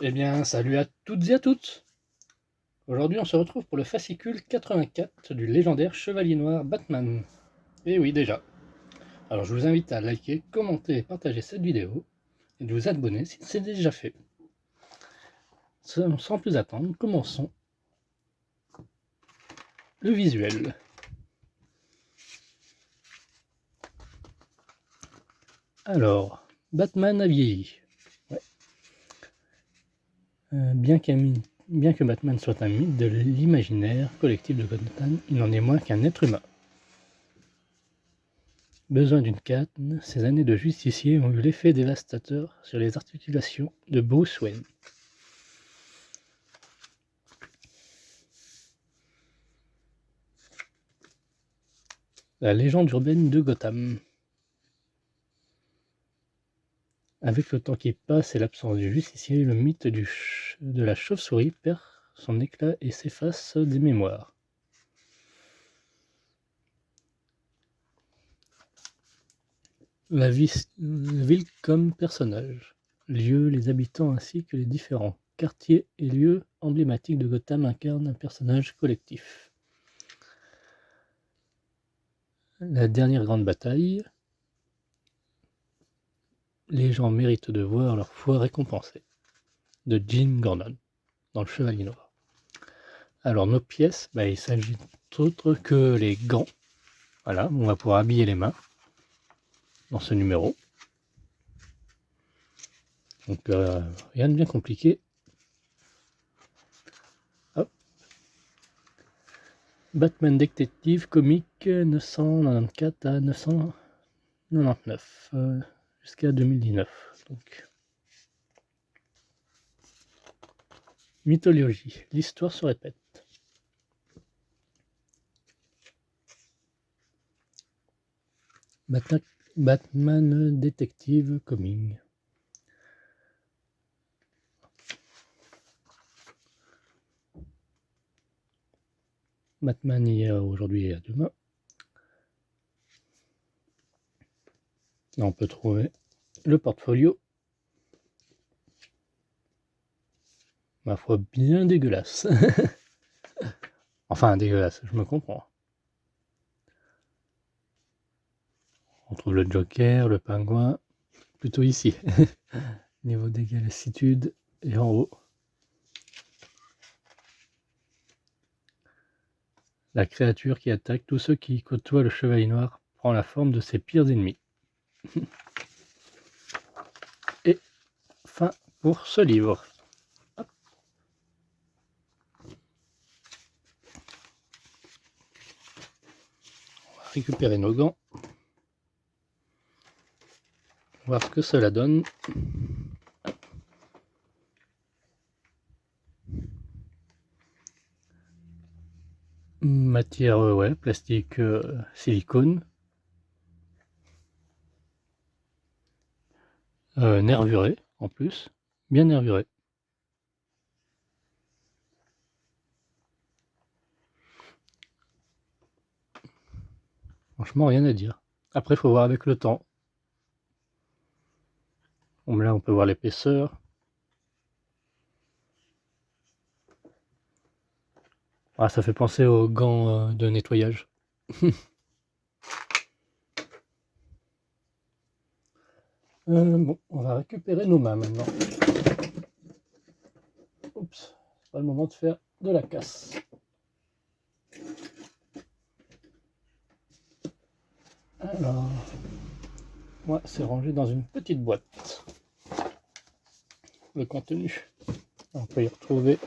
Eh bien, salut à toutes et à toutes! Aujourd'hui, on se retrouve pour le fascicule 84 du légendaire Chevalier Noir Batman. Et oui, déjà. Alors, je vous invite à liker, commenter et partager cette vidéo, et de vous abonner si c'est déjà fait. Sans plus attendre, commençons le visuel. Alors, Batman a vieilli. Ouais. Bien que Batman soit un mythe de l'imaginaire collectif de Gotham, il n'en est moins qu'un être humain. Besoin d'une canne, ces années de justicier ont eu l'effet dévastateur sur les articulations de Bruce Wayne. La légende urbaine de Gotham. Avec le temps qui passe et l'absence du justicier, le mythe de la chauve-souris perd son éclat et s'efface des mémoires. La ville comme personnage. Lieux, les habitants ainsi que les différents quartiers et lieux emblématiques de Gotham incarnent un personnage collectif. La dernière grande bataille. Les gens méritent de voir leur foi récompensée. De Jim Gordon, dans le Chevalier Noir. Alors nos pièces, il s'agit d'autre que les gants. Voilà, on va pouvoir habiller les mains dans ce numéro. Donc rien de bien compliqué. Hop. Batman Detective Comic 994 à 999 jusqu'à 2019. Donc. Mythologie, l'histoire se répète. Batman Detective Comic. Batman hier, aujourd'hui et à demain. Là, on peut trouver le portfolio. Ma foi, bien dégueulasse. Enfin, dégueulasse, je me comprends. On trouve le Joker, le Pingouin, plutôt ici. Niveau d'égalité et en haut. La créature qui attaque tous ceux qui côtoient le Chevalier Noir prend la forme de ses pires ennemis. Et fin pour ce livre. Hop. On va récupérer nos gants. Voir ce que cela donne. Matière, ouais, plastique, silicone. Nervuré, en plus. Bien nervuré. Franchement, rien à dire. Après, il faut voir avec le temps. Là, on peut voir l'épaisseur. Ah, ça fait penser aux gants de nettoyage. Bon, on va récupérer nos mains maintenant. Oups, c'est pas le moment de faire de la casse. Alors, moi, c'est rangé dans une petite boîte. Le contenu. On peut y retrouver,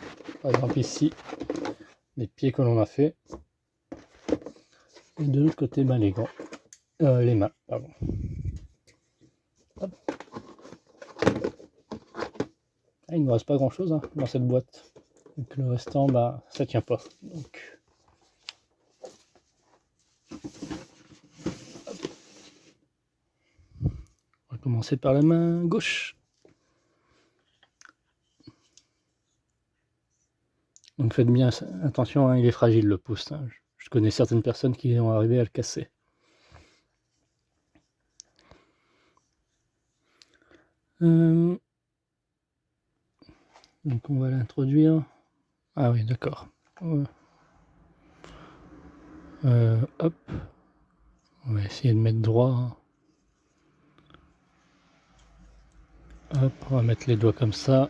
par exemple ici, les pieds que l'on a fait. Et de l'autre côté, les gants. Les mains, pardon. Hop. Ah, il ne me reste pas grand chose dans cette boîte. Donc le restant, ça tient pas. Donc, on va commencer par la main gauche. Donc faites bien attention, il est fragile le pouce. Je connais certaines personnes qui ont arrivé à le casser. Donc on va l'introduire. Ah oui, d'accord. Hop. On va essayer de mettre droit. Hop, on va mettre les doigts comme ça.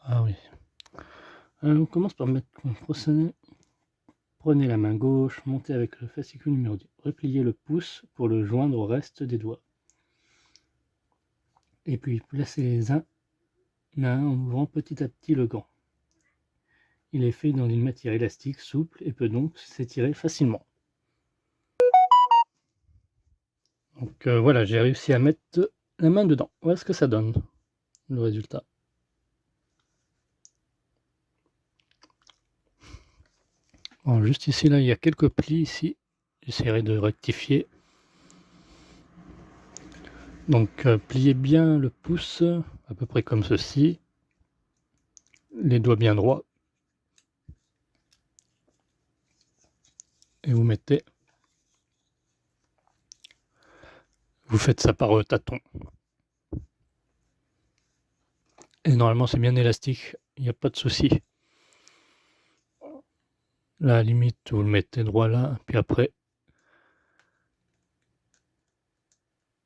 Ah oui. On commence par mettre. Prenez la main gauche, montez avec le fascicule numéro 10. Repliez le pouce pour le joindre au reste des doigts. Et puis placez les uns en ouvrant petit à petit le gant. Il est fait dans une matière élastique, souple et peut donc s'étirer facilement. Donc voilà, j'ai réussi à mettre la main dedans. Voilà ce que ça donne, le résultat. Bon, juste ici, là, il y a quelques plis ici. J'essaierai de rectifier. Donc pliez bien le pouce, à peu près comme ceci. Les doigts bien droits. Et vous mettez. Vous faites ça par tâton. Et normalement c'est bien élastique, il n'y a pas de souci. Là, à la limite, vous le mettez droit là, puis après.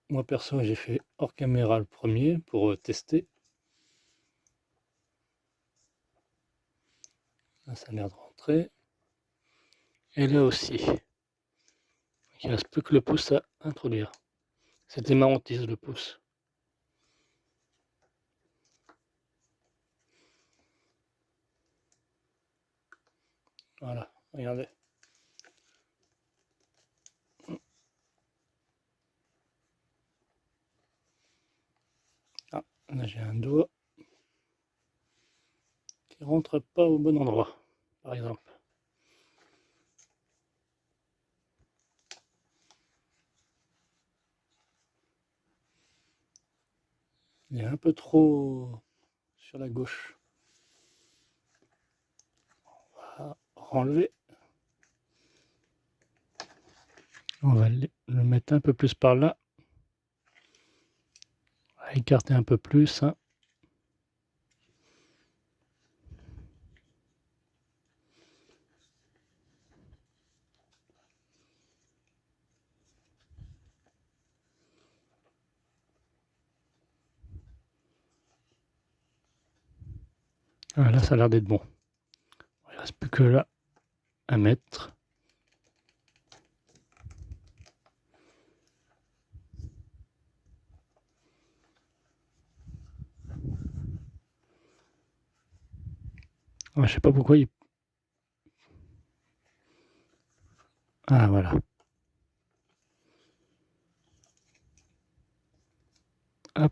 Moi perso, j'ai fait hors caméra le premier pour tester. Là, ça a l'air de rentrer. Et là aussi. Il ne reste plus que le pouce à introduire. C'était ma hantise, le pouce. Voilà, regardez. Ah, là j'ai un doigt qui rentre pas au bon endroit, par exemple. Il est un peu trop sur la gauche. On va enlever. On va le mettre un peu plus par là. On va écarter un peu plus. Hein. Voilà, là, ça a l'air d'être bon. Il ne reste plus que là à mettre. Je sais pas pourquoi il... Ah, voilà. Hop.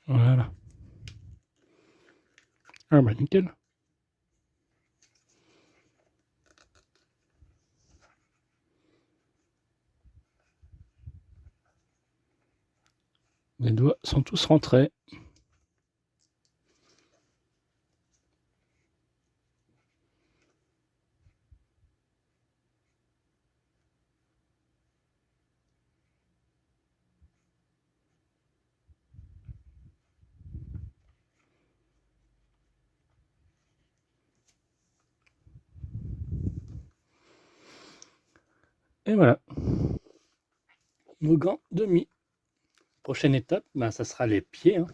Voilà. Ah bah nickel. Les doigts sont tous rentrés. Et voilà. Nos gants demi. Prochaine étape, ben, ça sera les pieds. Hein.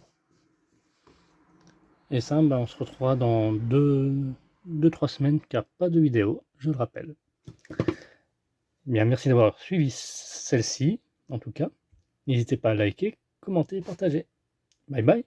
Et ça, ben, on se retrouvera dans 2-3 semaines, car pas de vidéo, je le rappelle. Bien, merci d'avoir suivi celle-ci, en tout cas. N'hésitez pas à liker, commenter et partager. Bye bye.